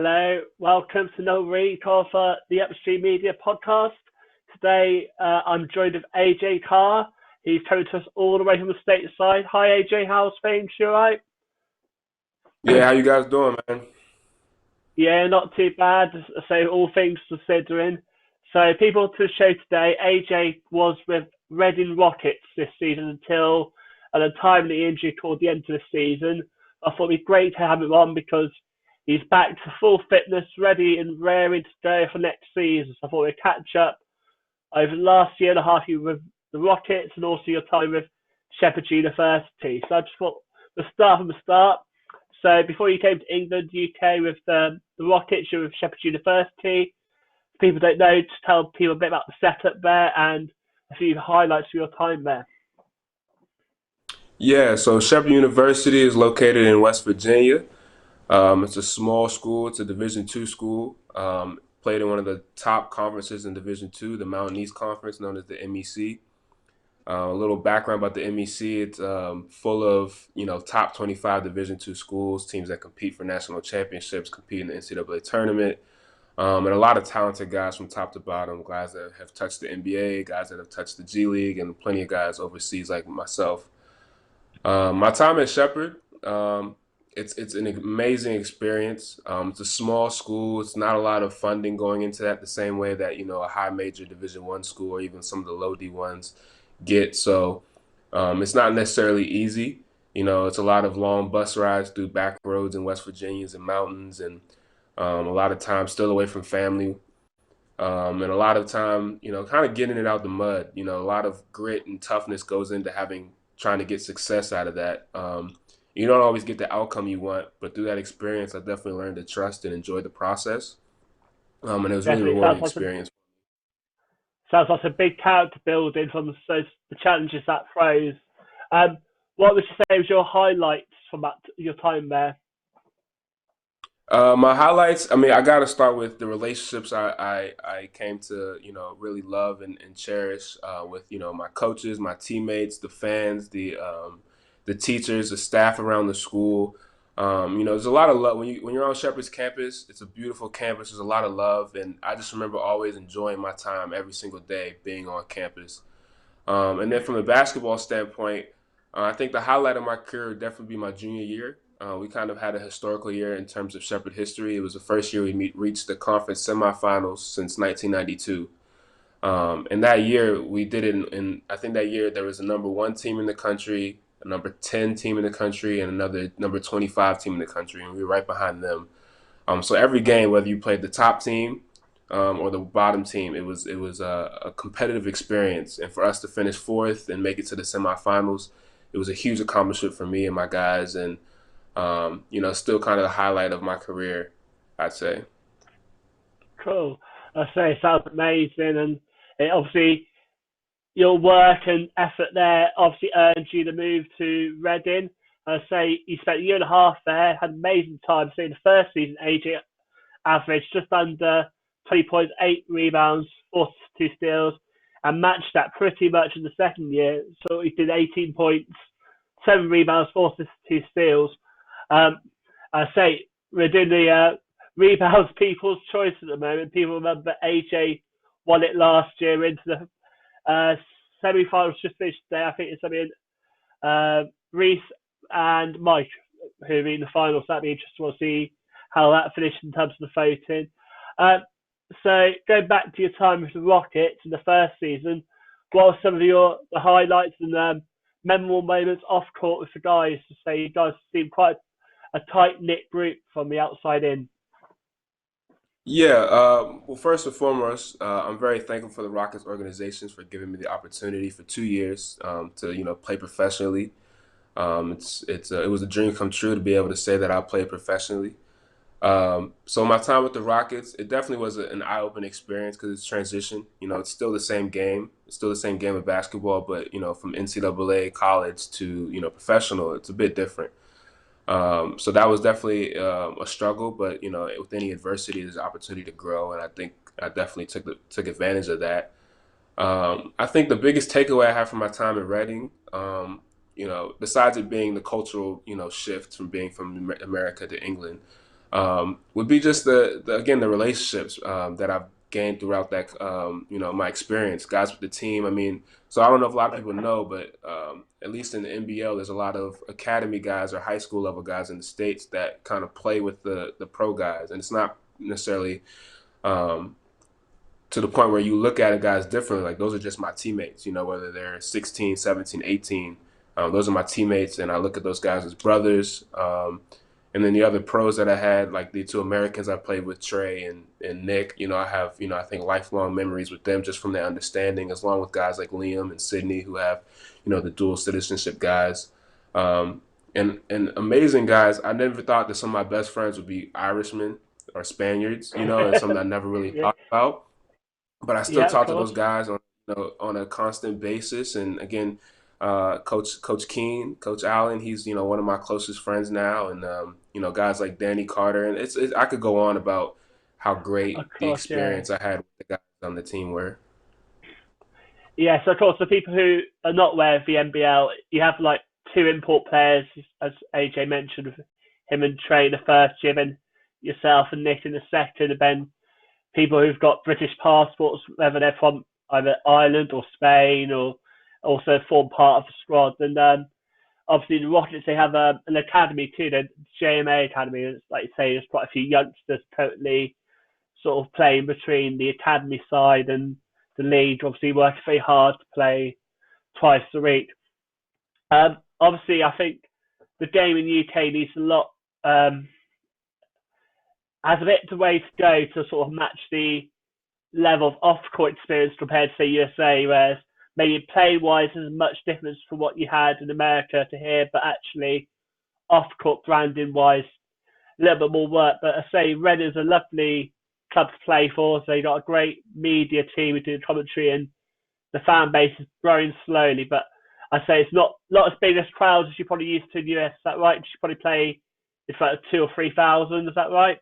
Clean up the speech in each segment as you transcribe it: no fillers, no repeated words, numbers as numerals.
Hello, welcome to another week of the Upstreamedia podcast. Today I'm joined with AJ Carr. He's coming to us all the way from the stateside. Hi AJ, how's things? You alright? Yeah, how you guys doing, man? Yeah, not too bad. So all things considering. So people to the show today. AJ was with Reading Rockets this season until a timely injury toward the end of the season. I thought it'd be great to have him on because he's back to full fitness, ready and raring to go for next season. So I thought we'd catch up over the last year and a half you with the Rockets and also your time with Shepherd University. So I just thought we'll start from the start. So before you came to England, UK with the Rockets, you were with Shepherd University. If people don't know, just tell people a bit about the setup there and a few highlights of your time there. Yeah, so Shepherd University is located in West Virginia. It's a small school. It's a Division II school. Played in one of the top conferences in Division II, the Mountain East Conference, known as the MEC. A little background about the MEC: it's full of top 25 Division II schools, teams that compete for national championships, compete in the NCAA tournament, and a lot of talented guys from top to bottom, guys that have touched the NBA, guys that have touched the G League, and plenty of guys overseas like myself. My time at Shepherd, it's an amazing experience. It's a small school. It's not a lot of funding going into that the same way that a high major Division I school or even some of the low D ones get. So it's not necessarily easy. It's a lot of long bus rides through back roads in West Virginias and mountains, and a lot of time still away from family. And a lot of time, kind of getting it out the mud. A lot of grit and toughness goes into trying to get success out of that. You don't always get the outcome you want, but through that experience, I definitely learned to trust and enjoy the process. And it was a really Definitely rewarding experience. sounds like a big character building from the challenges that throws. Um, what would you say was your highlights from your time there? My highlights, I mean, I got to start with the relationships I came to, really love and cherish with, my coaches, my teammates, the fans, the teachers, the staff around the school. There's a lot of love when you're on Shepherd's campus. It's a beautiful campus. There's a lot of love, and I just remember always enjoying my time every single day being on campus. And then from a basketball standpoint, I think the highlight of my career would definitely be my junior year. We kind of had a historical year in terms of Shepherd history. It was the first year reached the conference semifinals since 1992. And that year we did it I think that year there was a number one team in the country, a number 10 team in the country, and another number 25 team in the country, and we were right behind them. So every game, whether you played the top team or the bottom team, it was a competitive experience. And for us to finish fourth and make it to the semifinals, it was a huge accomplishment for me and my guys, and still kind of the highlight of my career, I'd say. Cool. I say it sounds amazing, and obviously your work and effort there obviously earned you the move to Reading. I say you spent a year and a half there, had an amazing time. So in the first season, AJ averaged just under 20 points, 8 rebounds, 42 steals, and matched that pretty much in the second year. So he did 18 points, 7 rebounds, 42 steals. Um, I say we're doing the rebounds people's choice at the moment. People remember AJ won it last year into the semi-finals just finished today. I think it's something Reese and Mike who are in the finals. That'd be interesting to see how that finished in terms of the voting. Uh, so going back to your time with the Rockets in the first season, what are some of the highlights and memorable moments off court with the guys? To say you guys seem quite a tight knit group from the outside in. Yeah, well, first and foremost, I'm very thankful for the Rockets organizations for giving me the opportunity for 2 years to play professionally. It was a dream come true to be able to say that I played professionally. So my time with the Rockets, it definitely was an eye-opening experience because it's transition. It's still the same game. It's still the same game of basketball, but from NCAA college to professional, it's a bit different. So that was definitely a struggle, but with any adversity, there's an opportunity to grow, and I think I definitely took advantage of that. I think the biggest takeaway I have from my time in Reading, besides it being the cultural shift from being from America to England, would be just the relationships that I've gained throughout that my experience, guys with the team. I mean, so I don't know if a lot of people know, but at least in the NBL, there's a lot of academy guys or high school level guys in the states that kind of play with the pro guys, and it's not necessarily um, to the point where you look at a guys differently. Like those are just my teammates, whether they're 16, 17, 18. Those are my teammates, and I look at those guys as brothers. And then the other pros that I had, like the two Americans I played with, Trey and Nick, I have, I think lifelong memories with them just from their understanding, as long with guys like Liam and Sydney who have, the dual citizenship guys. Um, and amazing guys. I never thought that some of my best friends would be Irishmen or Spaniards, and something I never really Yeah, thought about, but I still yeah, of talk to course. those guys on a constant basis. And again, Coach Keene, Coach Allen, he's one of my closest friends now, and guys like Danny Carter, and it's I could go on about how Of great the course, yeah. experience I had with the guys on the team were. Yeah, so of course, for people who are not aware of the NBL, you have like two import players, as AJ mentioned, with him and Trey in the first year, then yourself and Nick in the second, and then people who've got British passports, whether they're from either Ireland or Spain, or also form part of the squad. And obviously, the Rockets, they have an academy too, the JMA Academy. Like you say, there's quite a few youngsters currently sort of playing between the academy side and the league. Obviously, working very hard to play twice a week. Obviously, I think the game in the UK needs a lot, has a bit of way to go to sort of match the level of off-court experience compared to say USA, whereas maybe play-wise there's much difference from what you had in America to here, but actually off-court branding-wise a little bit more work. But I say Red is a lovely club to play for, so you got a great media team who do the commentary, and the fan base is growing slowly. But I say it's not as big as crowds as you probably used to in the US. Is that right? You probably play it's like 2 or 3 thousand. Is that right?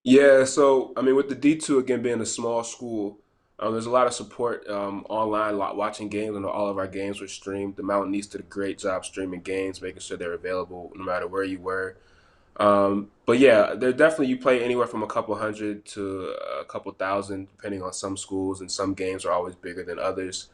Yeah, so I mean, with the D2 again being a small school, there's a lot of support online, watching games, and all of our games were streamed. The Mountain East did a great job streaming games, making sure they're available no matter where you were. But yeah, they're definitely you play anywhere from a couple hundred to a couple thousand, depending on some schools, and some games are always bigger than others.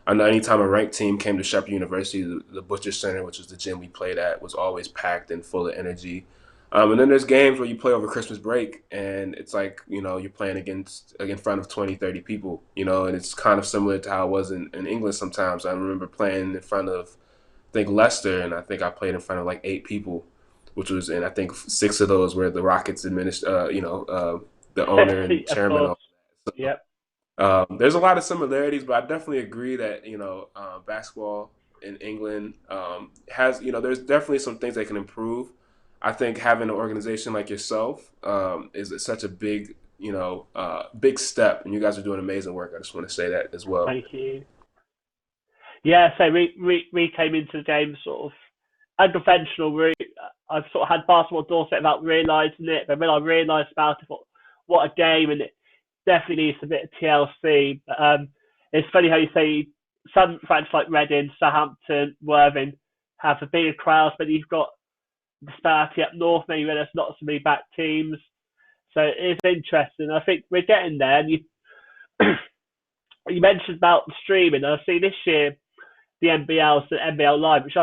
I know anytime a ranked team came to Shepherd University, the Butcher Center, which was the gym we played at, was always packed and full of energy. And then there's games where you play over Christmas break, and it's like you're playing in front of 20, 30 people, and it's kind of similar to how it was in England sometimes. I remember playing in front of I think Leicester, and I think I played in front of like 8 people, which was, and I think 6 of those were the Rockets the owner and Of chairman. course. Of. So Yep. there's a lot of similarities, but I definitely agree that basketball in England has there's definitely some things they can improve. I think having an organization like yourself is such a big step, and you guys are doing amazing work. I just want to say that as well. Thank you. Yeah, so we came into the game sort of unconventional route. I've sort of had basketball Dorset without realising it, but when I realised about it, I thought, what a game, and it definitely needs a bit of TLC. But it's funny how you say some friends like Reading, Southampton, Worthing have a bigger crowd, but you've got disparity up north, maybe where there's not so many back teams. So it's interesting. I think we're getting there. And you you mentioned about the streaming. I see this year the NBL, so NBL Live, which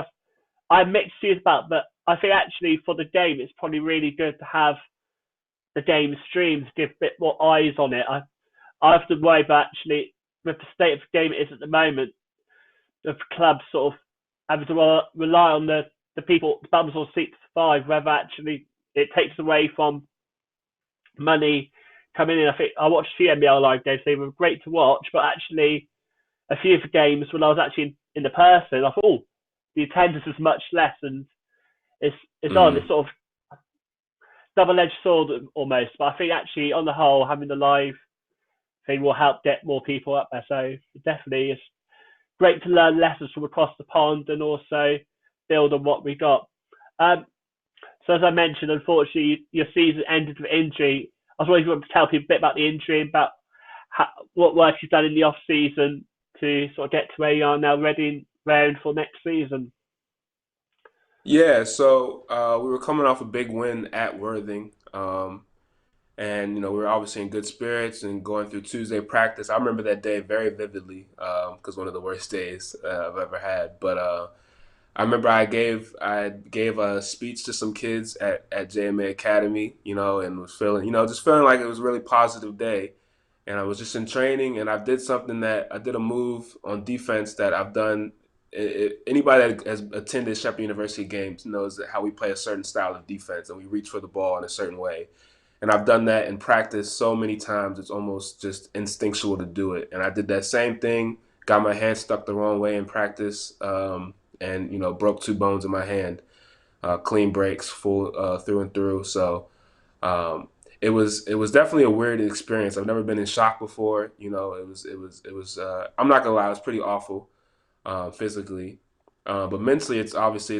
I mixed views about, but I think actually for the game, it's probably really good to have the game streamed to give a bit more eyes on it. I often worry about actually with the state of the game it is at the moment, the clubs sort of having to rely on the people, the bums or seats to survive, whether actually it takes away from money coming in. I think I watched a few NBL Live games, they were great to watch, but actually a few of the games when I was actually in the person, I thought, oh, the attendance is much less, and it's on this Mm. sort of double-edged sword almost. But I think actually on the whole, having the live thing will help get more people up there. So definitely, it's great to learn lessons from across the pond and also build on what we got. Um, so as I mentioned, unfortunately, your season ended with injury. I was wondering if you want to tell people a bit about the injury, about what work you've done in the off season to sort of get to where you are now, ready and raring for next season. Yeah, so we were coming off a big win at Worthing, and we were obviously in good spirits and going through Tuesday practice. I remember that day very vividly because one of the worst days I've ever had. But I remember I gave a speech to some kids at JMA Academy, and was feeling just feeling like it was a really positive day. And I was just in training, and I did a move on defense that I've done. Anybody that has attended Shepherd University games knows that how we play a certain style of defense, and we reach for the ball in a certain way. And I've done that in practice so many times, it's almost just instinctual to do it. And I did that same thing, got my hand stuck the wrong way in practice, and broke two bones in my hand, clean breaks, full through and through. So um, it was definitely a weird experience. I've never been in shock before. It was. I'm not gonna lie, it was pretty awful physically. But mentally, it's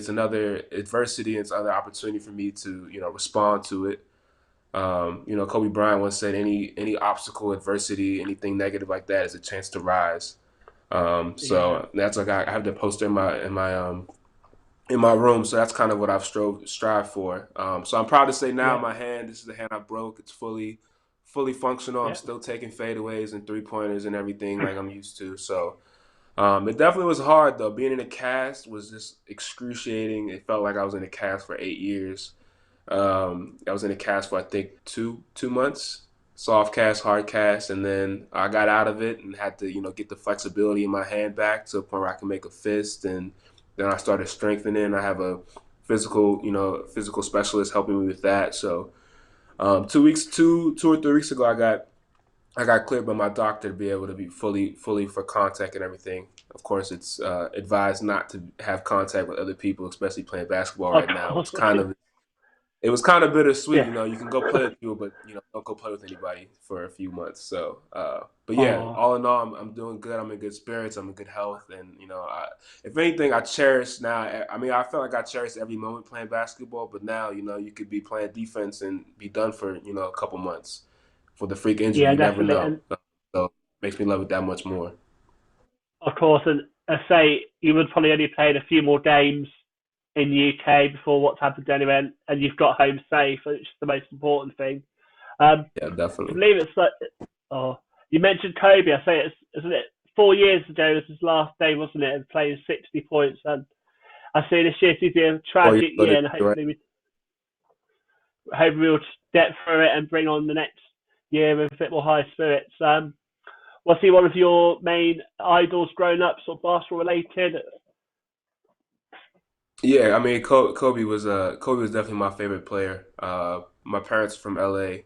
another adversity. It's another opportunity for me to respond to it. Kobe Bryant once said, any obstacle, adversity, anything negative like that is a chance to rise. Yeah, So that's like I have the poster in my room. So that's kind of what I've strive for. So I'm proud to say now yeah, my hand. This is the hand I broke. It's fully functional. I'm yeah. still taking fadeaways and 3 pointers and everything like I'm used to. So it definitely was hard though. Being in a cast was just excruciating. It felt like I was in a cast for 8 years. I was in a cast for I think two months, soft cast, hard cast, and then I got out of it and had to get the flexibility in my hand back to a point where I can make a fist, and then I started strengthening. I have a physical specialist helping me with that. So 2 weeks, two or 3 weeks ago, I got cleared by my doctor to be able to be fully for contact and everything. Of course, it's advised not to have contact with other people, especially playing basketball Of right now. course. It was kind of bittersweet. Yeah. You can go play with people, but don't go play with anybody for a few months. So, but yeah, Oh, all in all, I'm doing good. I'm in good spirits. I'm in good health, and if anything, I cherish now. I mean, I felt like I cherished every moment playing basketball, but now you could be playing defense and be done for a couple months for the freak injury. yeah, You never definitely. know. And So it makes me love it that much more. of course, and I say you would probably only played a few more games in the UK before what's happened anyway, and you've got home safe, which is the most important thing. Yeah, To definitely. believe it's like, oh, you mentioned Kobe. I say it's isn't it 4 years ago was his last day, wasn't it? And playing 60 points, and I see this year to be a 4 years tragic ago, year, and right? hopefully we'll get through it and bring on the next year with a bit more high spirits. Was he one of your main idols growing up, sort of basketball related? Yeah, I mean, Kobe was definitely my favorite player. My parents are from LA,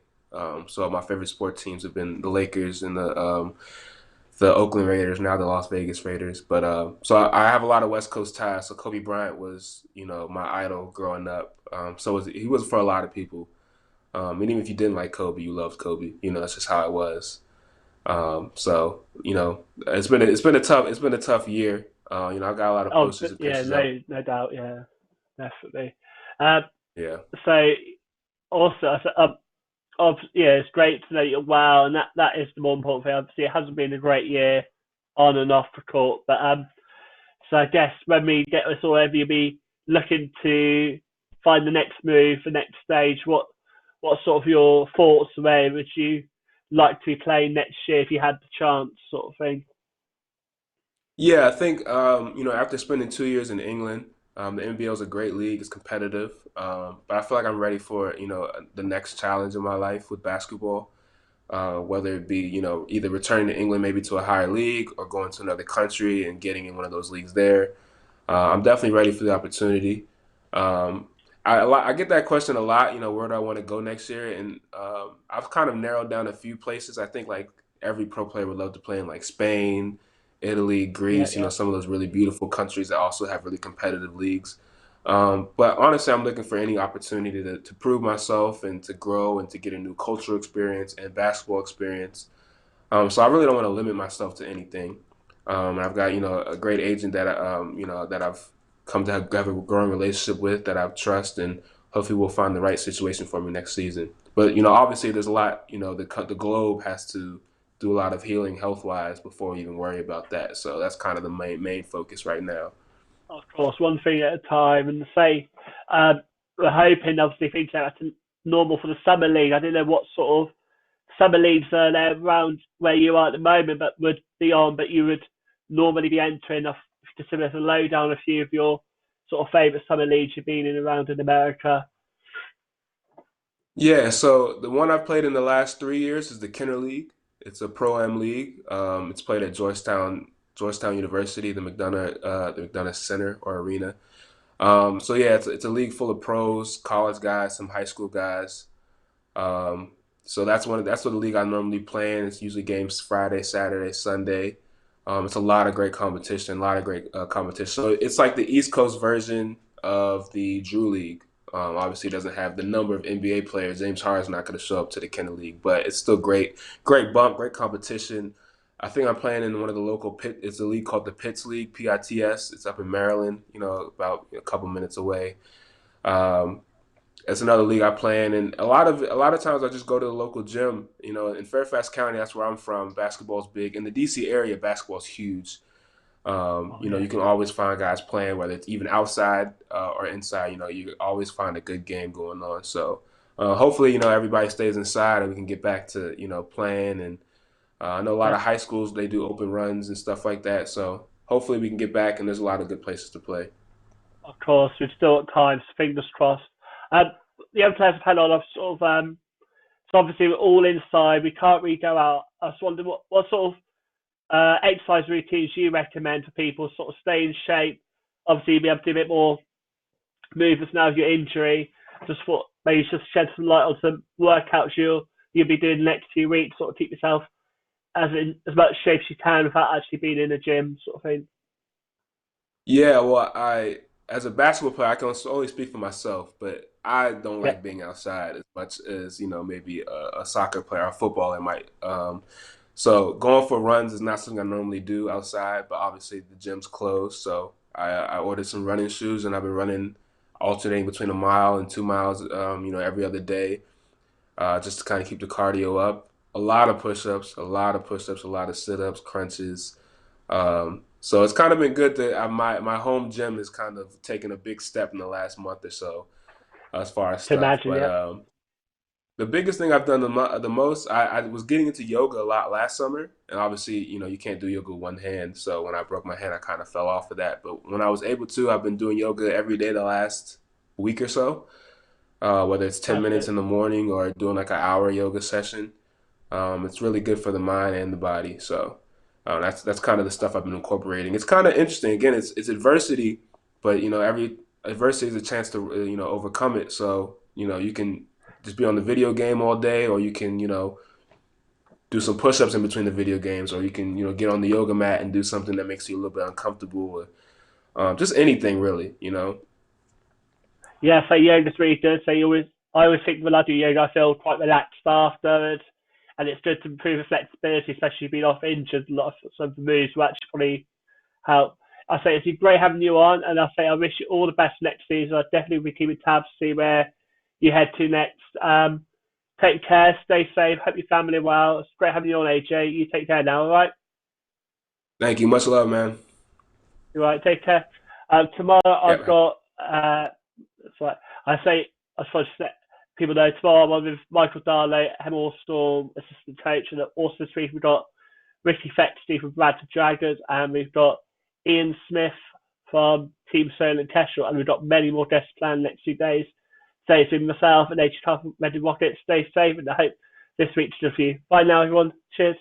so my favorite sport teams have been the Lakers and the Oakland Raiders, now the Las Vegas Raiders. But so I have a lot of West Coast ties. So Kobe Bryant was my idol growing up. He was for a lot of people. And even if you didn't like Kobe, you loved Kobe. That's just how it was. So it's been a tough year. I got a lot of Oh, posters and yeah, pictures of. no doubt, yeah, definitely. Um, Yeah. so also, yeah, it's great to know you're well, and that is the more important thing. Obviously, it hasn't been a great year on and off the court, but so I guess when we get this all over, you'll be looking to find the next move, the next stage. What sort of your thoughts where would you like to be playing next year if you had the chance, sort of thing? Yeah, I think after spending 2 years in England, the NBL is a great league. It's competitive, but I feel like I'm ready for the next challenge in my life with basketball. Whether it be either returning to England maybe to a higher league or going to another country and getting in one of those leagues there. I'm definitely ready for the opportunity. Um, I get that question a lot. Where do I want to go next year? And I've kind of narrowed down a few places. I think like every pro player would love to play in like Spain, Italy, Yeah, Greece. yeah. Some of those really beautiful countries that also have really competitive leagues. But honestly, I'm looking for any opportunity to prove myself and to grow and to get a new cultural experience and basketball experience. So I really don't want to limit myself to anything. And I've got a great agent that I've come to have a growing relationship with that I trust, and hopefully we'll find the right situation for me next season. But obviously there's a lot. The globe has to do a lot of healing health wise before we even worry about that. So that's kind of the main focus right now. Of course, one thing at a time. And say, we're hoping obviously things are back to normal for the summer league. I don't know what sort of summer leagues are there around where you are at the moment, but would be on. But you would normally be entering off to similar to low down a few of your sort of favourite summer leagues you've been in around in America. Yeah, so the one I've played in the last 3 years is the Kenner League. It's a pro am league. It's played at Georgetown University, the McDonough Center or Arena. So yeah, it's a league full of pros, college guys, some high school guys. Um, so that's what the league I normally play in. It's usually games Friday, Saturday, Sunday. It's a lot of great competition, a lot of great competition. So it's like the East Coast version of the Drew League. Obviously, it doesn't have the number of NBA players. James Harden's not going to show up to the Kenner League, but it's still great, great bump, great competition. I think I'm playing in one of the local pit. It's a league called the Pitts League, PITS. It's up in Maryland, about a couple minutes away. Um, it's another league I play in, and a lot of times I just go to the local gym. In Fairfax County, that's where I'm from. Basketball's big. In the DC area, basketball's huge. Oh You yeah, can always find guys playing, whether it's even outside or inside. You always find a good game going on. So hopefully, everybody stays inside and we can get back to playing. And I know a lot yeah, of high schools they do open runs and stuff like that. So hopefully we can get back, and there's a lot of good places to play. of course. We've still got time, so fingers crossed. Um, the other players I've had on, I've sort of so obviously we're all inside. We can't really go out. I was wondering what sort of exercise routines you recommend for people to sort of stay in shape. Obviously, be able to do a bit more movements now of your injury. Just for maybe just shed some light on some workouts you'll be doing the next 2 weeks, sort of keep yourself as much shape as you can without actually being in a gym, sort of thing. Yeah, well, as a basketball player, I can only speak for myself, but I don't Yeah, like being outside as much as maybe a soccer player or a footballer might. So going for runs is not something I normally do outside, but obviously the gym's closed, so I ordered some running shoes, and I've been running, alternating between a mile and 2 miles, every other day, just to kind of keep the cardio up. A lot of push-ups, a lot of push-ups, a lot of sit-ups, crunches. So it's kind of been good that my home gym has kind of taken a big step in the last month or so as far as to stuff. imagine. But Yeah, the biggest thing I've done the most, I was getting into yoga a lot last summer, and obviously, you can't do yoga with one hand. So when I broke my hand, I kind of fell off of that. But when I was able to, I've been doing yoga every day the last week or so, whether it's 10 that's minutes good. in the morning or doing like an hour yoga session. It's really good for the mind and the body. So that's kind of the stuff I've been incorporating. It's kind of interesting. Again, it's adversity, but every adversity is a chance to overcome it. So you can just be on the video game all day, or you can do some push-ups in between the video games, or you can get on the yoga mat and do something that makes you a little bit uncomfortable, or just anything really. Yeah, so yoga's really good. I always think when I do yoga, I feel quite relaxed afterwards, and it's good to improve the flexibility, especially being off injured. A lot of some of the moves will actually probably help. I say it's been great having you on, and I say I wish you all the best next season. I definitely will be keeping tabs to see where you head to next. Take care, stay safe, hope your family are well. It's great having you on, AJ. You take care now, all right? Thank you. Much love, man. All right, take care. Tomorrow I've Yeah. got it's like I say, I suppose to let people know tomorrow I'm on with Michael Darley, Hemel Storm, assistant coach, and also this week we've got Ricky Fexty from Bradford Dragons, and we've got Ian Smith from Team Soul and Kestrel, and we've got many more guests planned next 2 days. So it's been myself and H. Ready Rockets. Stay safe, and I hope this reaches a few. Bye now, everyone. Cheers.